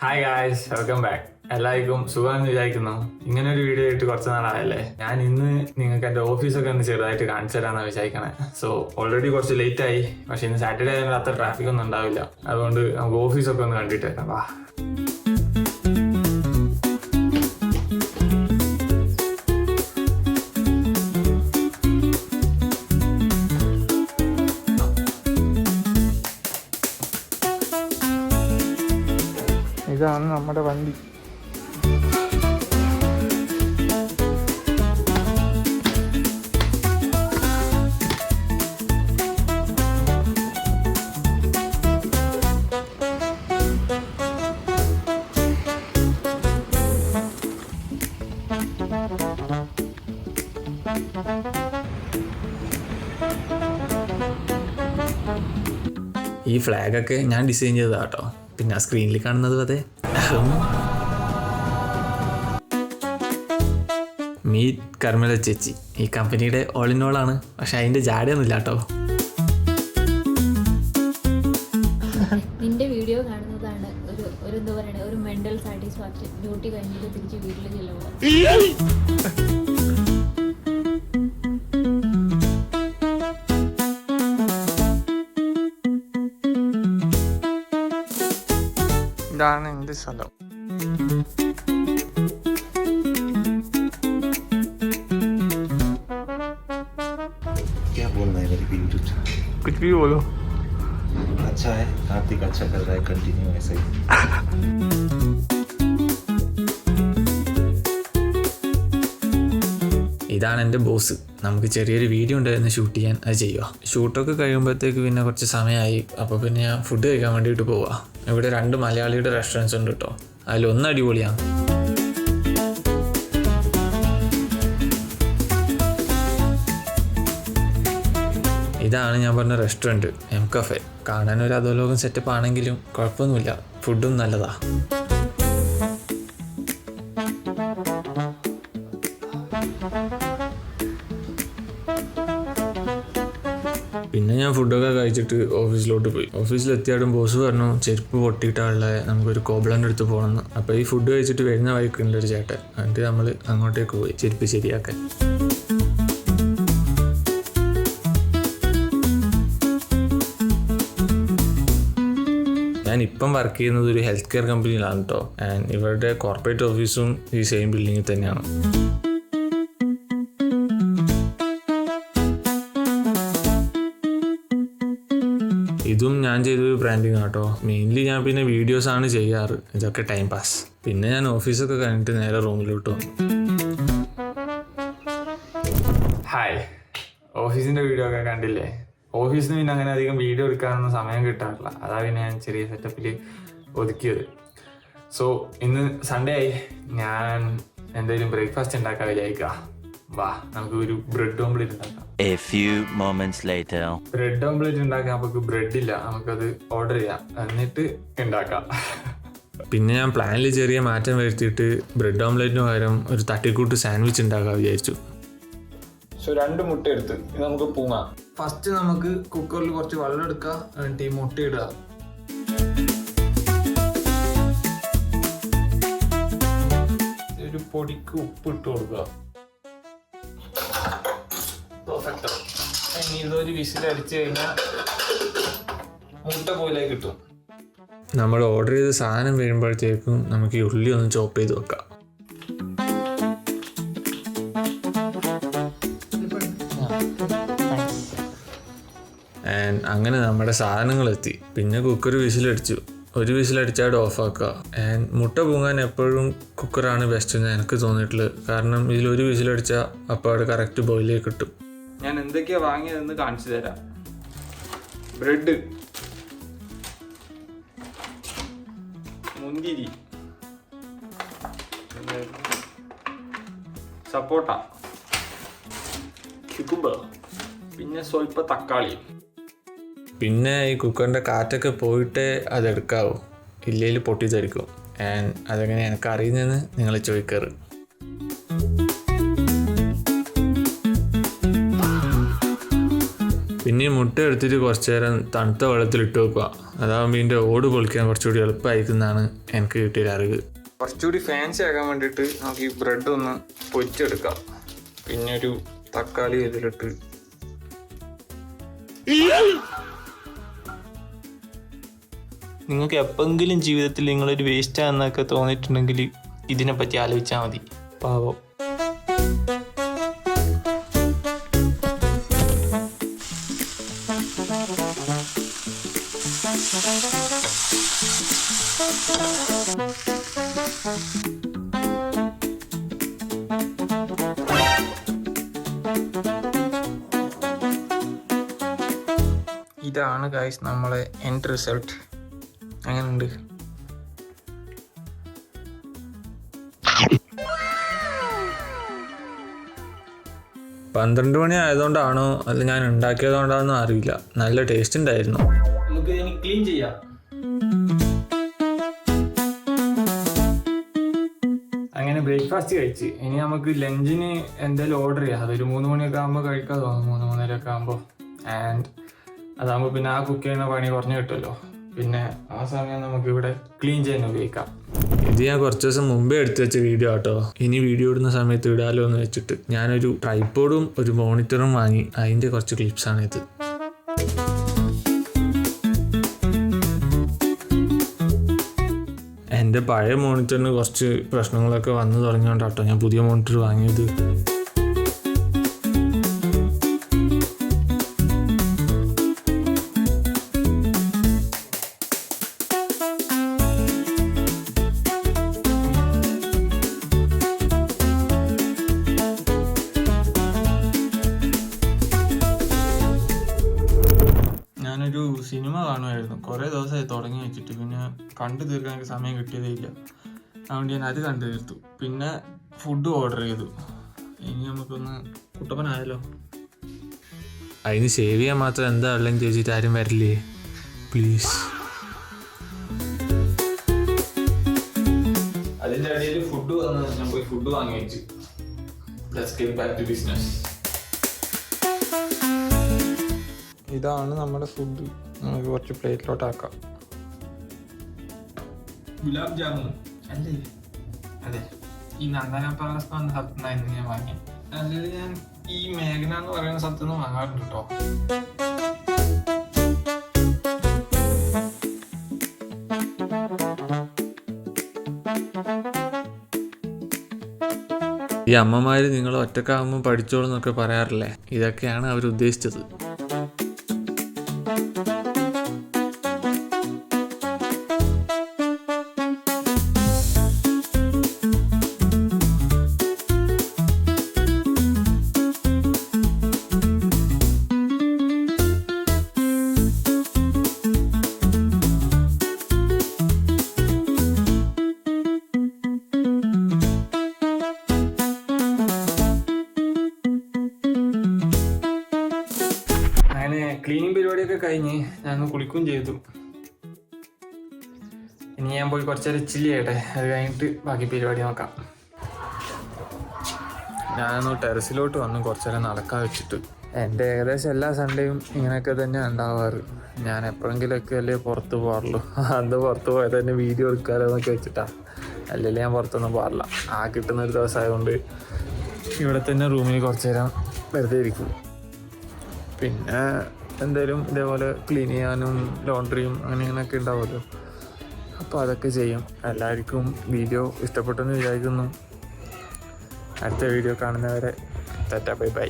Hi guys, welcome back. എല്ലാവർക്കും സുഖമാണെന്ന് വിചാരിക്കുന്നു. ഇങ്ങനെ ഒരു വീഡിയോ ആയിട്ട് കുറച്ച് നാളായല്ലേ. ഞാൻ ഇന്ന് നിങ്ങൾക്ക് എൻ്റെ ഓഫീസൊക്കെ ഒന്ന് ചെറുതായിട്ട് കാണിച്ചു തരാമെന്നാണ് വിചാരിക്കണേ. സോ ഓൾറെഡി കുറച്ച് ലേറ്റ് ആയി, പക്ഷെ ഇന്ന് സാറ്റർഡേ ആയതുകൊണ്ട് അത്ര ട്രാഫിക് ഒന്നും ഉണ്ടാവില്ല. അതുകൊണ്ട് നമുക്ക് ഓഫീസൊക്കെ ഒന്ന് കണ്ടിട്ട് വരാം. വാ. ഇതാണ് നമ്മുടെ വണ്ടി. ഈ ഫ്ലാഗൊക്കെ ഞാൻ ഡിസൈൻ ചെയ്തതാ കേട്ടോ. പിന്നെ ആ സ്ക്രീനിൽ കാണുന്നത് അതെ മീറ്റ് കർമ്മല ചേച്ചി ഈ കമ്പനിയുടെ ഓൾ ഇൻ ഓൾ ആണ്. പക്ഷെ അതിന്റെ ജാടയൊന്നുമില്ല കേട്ടോ. നിന്റെ വീഡിയോ കാണുന്നതാണ് ഒരു എന്താ പറയണേ, ഒരു മെന്റൽ സാറ്റിസ്ഫാക്ഷൻ. ഡ്യൂട്ടി കഴിഞ്ഞിട്ട് തിരിച്ച് വീട്ടിൽ ചെല്ലുമ്പോൾ ഇതാണ് എൻ്റെ സ്ഥലം. क्या बोलना है मेरी बीवी? कुछ भी बोलो. अच्छा है, कार्तिक अच्छा कर रहा है, कंटिन्यू ऐसे ही. ഇതാണ് എൻ്റെ ബോസ്. നമുക്ക് ചെറിയൊരു വീഡിയോ ഉണ്ടായിരുന്നു ഷൂട്ട് ചെയ്യാൻ, അത് ചെയ്യുക. ഷൂട്ടൊക്കെ കഴിയുമ്പോഴത്തേക്ക് പിന്നെ കുറച്ച് സമയമായി. അപ്പോൾ പിന്നെ ഞാൻ ഫുഡ് കഴിക്കാൻ വേണ്ടിയിട്ട് പോവാ. ഇവിടെ 2 മലയാളിയുടെ റെസ്റ്റോറൻറ്റ്സ് ഉണ്ട് കേട്ടോ. അതിലൊന്ന് അടിപൊളിയാണ്. ഇതാണ് ഞാൻ പറഞ്ഞ റെസ്റ്റോറൻറ്റ്, എം കഫേ. കാണാനൊരു അധോലോകം സെറ്റപ്പ് ആണെങ്കിലും കുഴപ്പമൊന്നുമില്ല, ഫുഡും നല്ലതാ. പിന്നെ ഞാൻ ഫുഡൊക്കെ കഴിച്ചിട്ട് ഓഫീസിലോട്ട് പോയി. ഓഫീസിലെത്തിയാടും ബോസ് പറഞ്ഞു ചെരുപ്പ് പൊട്ടിയിട്ടാണുള്ള നമുക്കൊരു കോബ്ലൻ്റെ അടുത്ത് പോകണമെന്ന്. അപ്പോൾ ഈ ഫുഡ് കഴിച്ചിട്ട് വരുന്ന വഴിക്കുണ്ട് ഒരു ചേട്ടൻ. എന്നിട്ട് നമ്മൾ അങ്ങോട്ടേക്ക് പോയി ചെരുപ്പ് ശരിയാക്കാൻ. ഞാൻ ഇപ്പം വർക്ക് ചെയ്യുന്നത് ഒരു ഹെൽത്ത് കെയർ കമ്പനിയിലാണ് കേട്ടോ. ആൻഡ് ഇവരുടെ കോർപ്പറേറ്റ് ഓഫീസും ഈ സെയിം ബിൽഡിങ്ങിൽ തന്നെയാണ്. ഇതും ഞാൻ ചെയ്തൊരു ബ്രാൻഡിങ് ആട്ടോ. മെയിൻലി ഞാൻ പിന്നെ വീഡിയോസാണ് ചെയ്യാറ്, ഇതൊക്കെ ടൈം പാസ്. പിന്നെ ഞാൻ ഓഫീസൊക്കെ കഴിഞ്ഞിട്ട് നേരെ റൂമിലോട്ട് വന്നു. ഹായ്, ഓഫീസിൻ്റെ വീഡിയോ ഒക്കെ കണ്ടില്ലേ? ഓഫീസിന് പിന്നെ അങ്ങനെ അധികം വീഡിയോ എടുക്കാനൊന്നും സമയം കിട്ടാറില്ല. അതാ പിന്നെ ഞാൻ ചെറിയ സെറ്റപ്പിൽ ഒതുക്കിയത്. സോ ഇന്ന് സൺഡേ ആയി, ഞാൻ എന്തെങ്കിലും ബ്രേക്ക്ഫാസ്റ്റ് ഉണ്ടാക്കാൻ വിചാരിക്കുക. വാ, നമുക്ക് ഒരു ബ്രെഡ് ഓംപ്ലേറ്റ് ഉണ്ടാക്കാം. A few moments later. Bread omelette ഉണ്ടാക്കാൻ നമുക്ക് ബ്രെഡ് ഇല്ല, നമുക്കത് ഓർഡർ ചെയ്യാം, എന്നിട്ട് ഉണ്ടാക്കാം. പിന്നെ ഞാൻ പ്ലാനിൽ ചെറിയ മാറ്റം വരുത്തിയിട്ട് ബ്രെഡ് ഓംപ്ലേറ്റിന് പകരം ഒരു തട്ടിക്കൂട്ട് സാൻഡ്വിച്ച് ഉണ്ടാക്കാൻ വിചാരിച്ചു. സോ 2 മുട്ട എടുത്ത് ഇത് നമുക്ക് പൂങ്ങാം. ഫസ്റ്റ് നമുക്ക് കുക്കറിൽ കുറച്ച് വെള്ളം എടുക്കാം, എന്നിട്ട് ഈ മുട്ട ഇടുക. ഒരു പൊടിക്ക് ഉപ്പ് ഇട്ട് കൊടുക്കുക. ഇനി ഇതൊരു വിസിലടിച്ച് കഴിഞ്ഞാൽ മുട്ട പോലെ കിട്ടും. നമ്മൾ ഓർഡർ ചെയ്ത സാധനം വരുമ്പോഴത്തേക്കും നമുക്ക് ഈ ഉള്ളി ഒന്ന് ചോപ്പ് ചെയ്ത് വെക്കാം. ആൻഡ് അങ്ങനെ നമ്മുടെ സാധനങ്ങൾ എത്തി. പിന്നെ കുക്കർ വിസിലടിച്ചു. ഒരു വിസിലടിച്ചാൽ ഓഫാക്കുക. ആൻഡ് മുട്ട പൂങ്ങാൻ എപ്പോഴും കുക്കറാണ് ബെസ്റ്റ് എന്ന് എനിക്ക് തോന്നിയിട്ടുള്ളത്. കാരണം ഇതിലൊരു വിസിലടിച്ചാൽ അപ്പോൾ അവിടെ കറക്റ്റ് ബോയിലേക്ക് കിട്ടും. ഞാൻ എന്തൊക്കെയാണ് വാങ്ങിയതെന്ന് കാണിച്ചു തരാം. ബ്രെഡ്, മുന്തിരി, സപ്പോട്ട, ക്യുക്കുംബർ, പിന്നെ സ്വല്പ തക്കാളി. പിന്നെ ഈ കുക്കറിൻ്റെ കാറ്റൊക്കെ പോയിട്ടേ അതെടുക്കാവൂ, ഇല്ലെങ്കിൽ പൊട്ടിത്തെറിക്കും. ആൻഡ് അതെങ്ങനെ എനിക്ക് അറിയുന്നതെന്ന് നിങ്ങൾ ചോദിക്കാറ്. പിന്നെ ഈ മുട്ട എടുത്തിട്ട് കുറച്ച് നേരം തണുത്ത വെള്ളത്തിലിട്ട് വെക്കുക. അതാകുമ്പോൾ ഇതിൻ്റെ ഓട് പൊളിക്കാൻ കുറച്ചുകൂടി എളുപ്പമായിരിക്കുന്നതാണ് എനിക്ക് കിട്ടിയൊരു അറിവ്. കുറച്ചുകൂടി ഫാൻസി ആക്കാൻ വേണ്ടിയിട്ട് നമുക്ക് ഈ ബ്രെഡ് ഒന്ന് പൊരിച്ചെടുക്കാം. പിന്നെ ഒരു തക്കാളി ഇതിലിട്ട് നിങ്ങൾക്ക് എപ്പോഴെങ്കിലും ജീവിതത്തിൽ നിങ്ങളൊരു വേസ്റ്റാന്നൊക്കെ തോന്നിയിട്ടുണ്ടെങ്കിൽ ഇതിനെപ്പറ്റി ആലോചിച്ചാൽ മതി. പാവം. ഇതാണ് ഗൈസ് നമ്മളെ എൻഡ് റിസൾട്ട്. അങ്ങനെയുണ്ട്. പന്ത്രണ്ട് മണി ആയതുകൊണ്ടാണോ അല്ല ഞാൻ ഉണ്ടാക്കിയതുകൊണ്ടാണെന്നോ അറിയില്ല, നല്ല ടേസ്റ്റ് ഉണ്ടായിരുന്നു. നമുക്ക് ഇനി ക്ലീൻ ചെയ്യാം. അങ്ങനെ ബ്രേക്ക്ഫാസ്റ്റ് കഴിച്ച് ഇനി നമുക്ക് ലഞ്ചിന് എന്തായാലും ഓർഡർ ചെയ്യാം. അതൊരു 3 മണിയൊക്കെ ആകുമ്പോൾ കഴിക്കാൻ തോന്നും, 3-3:30 ആകുമ്പോൾ. ആൻഡ് അതാകുമ്പോൾ പിന്നെ ആ കുക്ക് ചെയ്യുന്ന പണി കുറഞ്ഞു കിട്ടുമല്ലോ. പിന്നെ ആ സമയം നമുക്ക് ഇവിടെ ക്ലീൻ ചെയ്യാൻ ഉപയോഗിക്കാം. ഇത് ഞാൻ കുറച്ച് ദിവസം മുമ്പേ എടുത്തു വെച്ച വീഡിയോ ആട്ടോ. ഇനി വീഡിയോ ഇടുന്ന സമയത്ത് ഇടാലോ എന്ന് വെച്ചിട്ട് ഞാനൊരു ട്രൈപോഡും ഒരു മോണിറ്ററും വാങ്ങി. അതിൻ്റെ കുറച്ച് ക്ലിപ്സാണ് ഇത്. എൻ്റെ പഴയ മോണിറ്ററിന് കുറച്ച് പ്രശ്നങ്ങളൊക്കെ വന്നു തുടങ്ങിയോണ്ടാട്ടോ ഞാൻ പുതിയ മോണിറ്റർ വാങ്ങിയത്. ഞാനൊരു സിനിമ കാണുമായിരുന്നു, കുറേ ദിവസമായി തുടങ്ങി വെച്ചിട്ട്. പിന്നെ കണ്ടു തീർക്കാൻ എനിക്ക് സമയം കിട്ടിയതേ ഇല്ല. അതുകൊണ്ട് ഞാൻ അത് കണ്ടു തീർത്തു. പിന്നെ ഫുഡ് ഓർഡർ ചെയ്തു. ഇനി നമുക്കൊന്ന് കുട്ടപ്പനായാലോ. അതിന് സേവ് ചെയ്യാൻ മാത്രം എന്താ ഉള്ളതെന്ന് ചോദിച്ചിട്ട് ആരും വരില്ലേ പ്ലീസ്. അതിൻ്റെ ഇടയിൽ ഫുഡ് വന്ന് ഞാൻ പോയി ഫുഡ് വാങ്ങി വെച്ചു. Let's get back to business. ഇതാണ് നമ്മുടെ ഫുഡ്. നമുക്ക് കുറച്ച് പ്ലേറ്റിലോട്ടാക്കാം. ഗുലാബ് ജാമുൻ അല്ലേ? അതെ, ഈ നന്ദന പാലസ് എന്ന സ്ഥലത്ത് നിന്നായിരുന്നു ഞാൻ വാങ്ങിയത്. അല്ലെങ്കിൽ ഞാൻ ഈ മേഘന എന്ന് പറയുന്ന സ്ഥലത്ത് നിന്ന് വാങ്ങാറുണ്ട് കേട്ടോ. ഈ അമ്മമാര് നിങ്ങൾ ഒറ്റക്കാകുമ്പോൾ പഠിച്ചോളൂ എന്നൊക്കെ പറയാറില്ലേ, ഇതൊക്കെയാണ് അവർ ഉദ്ദേശിച്ചത്. ക്ലീനിങ് പരിപാടിയൊക്കെ കഴിഞ്ഞ് ഞാൻ കുളിക്കുകയും ചെയ്തു. ഇനി ഞാൻ പോയി കുറച്ച് നേരം ചില്ല് ചെയ്യട്ടെ. അത് കഴിഞ്ഞിട്ട് ബാക്കി പരിപാടി നോക്കാം. ഞാനൊന്ന് ടെറസിലോട്ട് വന്ന് കുറച്ച് നേരം നടക്കാൻ വെച്ചിട്ട്. എൻ്റെ ഏകദേശം എല്ലാ സൺഡേയും ഇങ്ങനെയൊക്കെ തന്നെ ഉണ്ടാവാറ്. ഞാൻ എപ്പോഴെങ്കിലുമൊക്കെ അല്ലേ പുറത്ത് പോകാറുള്ളൂ. അന്ന് പുറത്ത് പോയാൽ തന്നെ വീഡിയോ എടുക്കാമല്ലോ എന്നൊക്കെ വെച്ചിട്ടാ. അല്ലെങ്കിൽ ഞാൻ പുറത്തൊന്നും പോകാറില്ല. ആ കിട്ടുന്നൊരു ദിവസമായതുകൊണ്ട് ഇവിടെ തന്നെ റൂമിൽ കുറച്ച് നേരം വെറുതെ ഇരിക്കും. പിന്നെ എന്തായാലും ഇതേപോലെ ക്ലീൻ ചെയ്യാനും ലോണ്ട്രിയും അങ്ങനെയൊക്കെ ഉണ്ടാവുമല്ലോ. അപ്പോൾ അതൊക്കെ ചെയ്യും. എല്ലാവർക്കും വീഡിയോ ഇഷ്ടപ്പെട്ടെന്ന് വിചാരിക്കുന്നു. അടുത്ത വീഡിയോ കാണുന്നവരെ ടാറ്റാ ബൈ ബൈ.